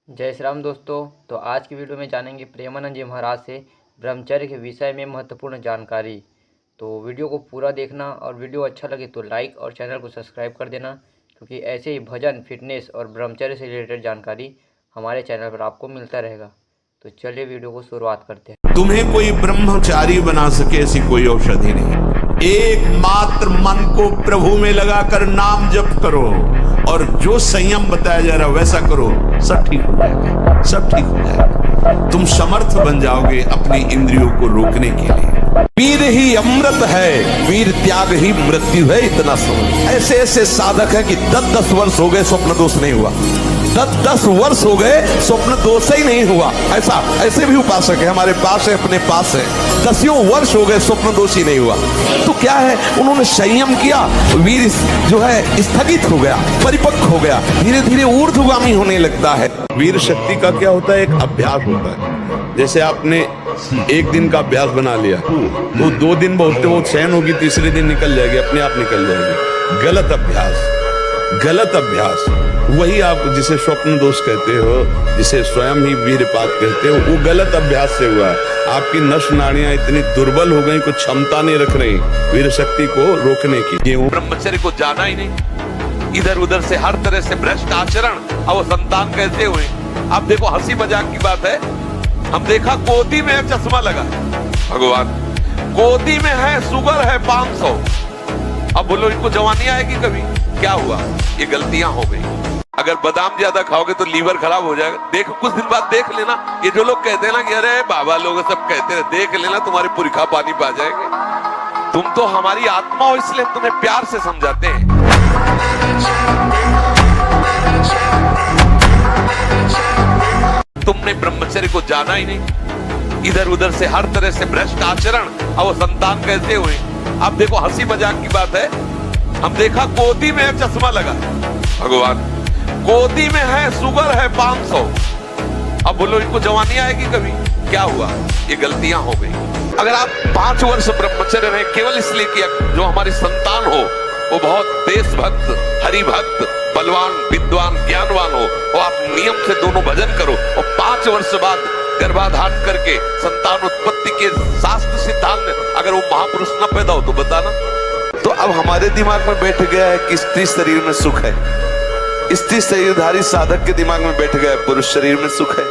जय श्री राम दोस्तों। तो आज की वीडियो में जानेंगे प्रेमानंद जी महाराज से ब्रह्मचर्य के विषय में महत्वपूर्ण जानकारी। तो वीडियो को पूरा देखना और वीडियो अच्छा लगे तो लाइक और चैनल को सब्सक्राइब कर देना, क्योंकि ऐसे ही भजन, फिटनेस और ब्रह्मचर्य से रिलेटेड जानकारी हमारे चैनल पर आपको मिलता रहेगा। तो चलिए वीडियो को शुरुआत करते हैं। तुम्हें कोई ब्रह्मचारी बना सके ऐसी कोई औषधि नहीं। एकमात्र मन को प्रभु में लगाकर नाम जप करो और जो संयम बताया जा रहा वैसा करो, सब ठीक हो जाएगा, सब ठीक हो जाएगा। तुम समर्थ बन जाओगे अपनी इंद्रियों को रोकने के लिए। वीर ही अमृत है, वीर त्याग ही मृत्यु है, इतना समझ। ऐसे ऐसे साधक है कि 10-10 वर्ष हो गए स्वप्न दोष नहीं हुआ, 10-10 वर्ष हो गए स्वप्न दोष ही नहीं हुआ। ऐसे भी उपासक है हमारे पास है, अपने पास है, 10 वर्ष हो गए स्वप्न दोष ही नहीं हुआ। तो क्या है, उन्होंने संयम किया, वीर जो है स्थगित हो गया, परिपक्व हो गया, धीरे धीरे ऊर्ध्वगामी होने लगता है। वीर शक्ति का क्या होता है, एक अभ्यास होता है। जैसे आपने एक दिन का अभ्यास बना लिया तो 2 दिन बहुत वो चैन होगी, तीसरे दिन निकल जाएगी, अपने आप निकल जाएगी। गलत अभ्यास, गलत अभ्यास, वही आप जिसे स्वप्न दोष कहते हो, जिसे स्वयं ही वीरपात कहते हो, वो गलत अभ्यास से हुआ है। आपकी नस नाड़ियां इतनी दुर्बल हो गई, कुछ क्षमता नहीं रख रही वीर शक्ति को रोकने की। ब्रह्मचर्य को जाना ही नहीं, इधर उधर से हर तरह से भ्रष्ट आचरण, और वो संतान कैसे हुए। अब देखो, हंसी मजाक की बात है, हम देखा गोदी में चश्मा लगा, भगवान गोदी में है, शुगर है 500। अब बोलो इनको जवानी आएगी कभी? क्या हुआ, ये गलतियां हो गई। अगर बादाम ज्यादा खाओगे तो लीवर खराब हो जाएगा। देख, कुछ दिन बाद देख लेना, ये जो लोग कहते हैं ना कि अरे बाबा लोग सब कहते हैं, देख लेना तुम्हारे पुरखा पानी पा जाएंगे। तुम तो हमारी आत्मा हो, इसलिए हम तुम्हें प्यार से समझाते हैं। तुमने ब्रह्मचर्य को जाना ही नहीं, इधर उधर से हर तरह से भ्रष्ट आचरण, और वो संतान कैसे हुए। अब देखो, हंसी मजाक की बात है, हम देखा गोदी में चश्मा लगा, भगवान गोदी में है, शुगर है 500। अब बोलो इनको जवानी आएगी कभी? क्या हुआ, ये गलतियां हो गई। अगर आप 5 वर्ष ब्रह्मचर्य रहे केवल इसलिए कि जो हमारी संतान हो वो बहुत देशभक्त, हरिभक्त, बलवान, विद्वान, ज्ञानवान हो, और आप नियम से दोनों भजन करो, और 5 वर्ष बाद गर्भाधान करके संतान उत्पत्ति के शास्त्र सिद्धांत अगर वो महापुरुष न पैदा हो तो बताना। तो अब हमारे दिमाग में बैठ गया है कि स्त्री शरीर में सुख है, स्त्री शरीरधारी साधक के दिमाग में बैठ गया है पुरुष शरीर में सुख है।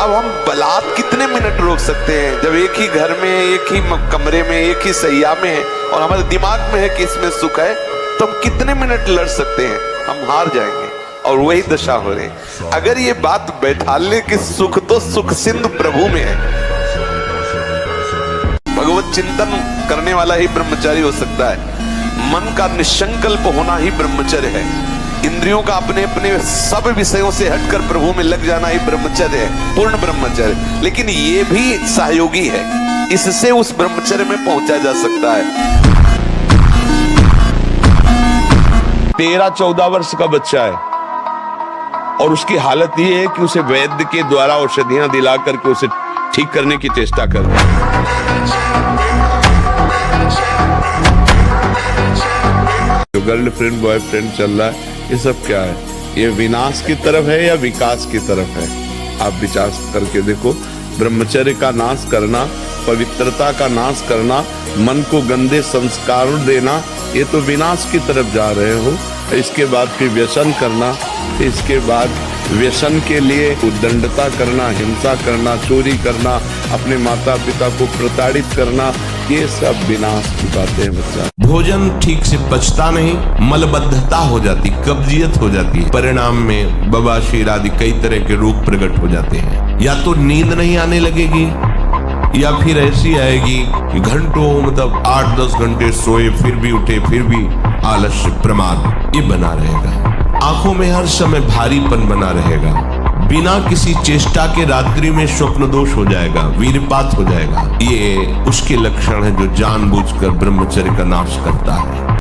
अब हम बलात् कितने मिनट रोक सकते हैं, जब एक ही घर में, एक ही कमरे में, एक ही सैया में है, और हमारे दिमाग में है कि इसमें सुख है, तो हम कितने मिनट लड़ सकते हैं? हम हार जाएंगे, और वही दशा हो रही। अगर ये बात बैठालने की सुख तो सुख सिंधु प्रभु में है। भगवत चिंतन करने वाला ही ब्रह्मचारी हो सकता है। मन का निसंकल्प होना ही ब्रह्मचर्य है। इंद्रियों का अपने अपने सब विषयों से हटकर प्रभु में लग जाना ही ब्रह्मचर्य है, पूर्ण ब्रह्मचर्य। लेकिन ये भी सहयोगी है, इससे उस ब्रह्मचर्य में पहुंचा जा सकता है। 13-14 वर्ष का बच्चा है और उसकी हालत ये है कि उसे वैद्य के द्वारा औषधियां दिला करके उसे ठीक करने की चेष्टा कर रहे हैं। जो गर्लफ्रेंड बॉयफ्रेंड चल रहा है, ये सब क्या है? ये विनाश की तरफ है या विकास की तरफ है? आप विचार करके देखो। ब्रह्मचर्य का नाश करना, पवित्रता का नाश करना, मन को गंदे संस्कार देना, ये तो विनाश की तरफ जा रहे हो। इसके बाद फिर व्यसन करना, इसके बाद व्यसन के लिए उद्दंडता करना, हिंसा करना, चोरी करना, अपने माता पिता को प्रताड़ित करना, ये सब विनाश की बातें हैं बच्चा। भोजन ठीक से पचता नहीं, मलबद्धता हो जाती, कब्जियत हो जाती है, परिणाम में बवासीर आदि कई तरह के रोग प्रकट हो जाते हैं। या तो नींद नहीं आने लगेगी, या फिर ऐसी आएगी कि घंटों, मतलब 8-10 घंटे सोए फिर भी उठे, फिर भी आलस्य, प्रमाद, ये बना रहेगा। आंखों में हर समय भारीपन बना रहेगा, बिना किसी चेष्टा के रात्रि में स्वप्न दोष हो जाएगा, वीरपात हो जाएगा। ये उसके लक्षण है जो जानबूझकर ब्रह्मचर्य का नाश करता है।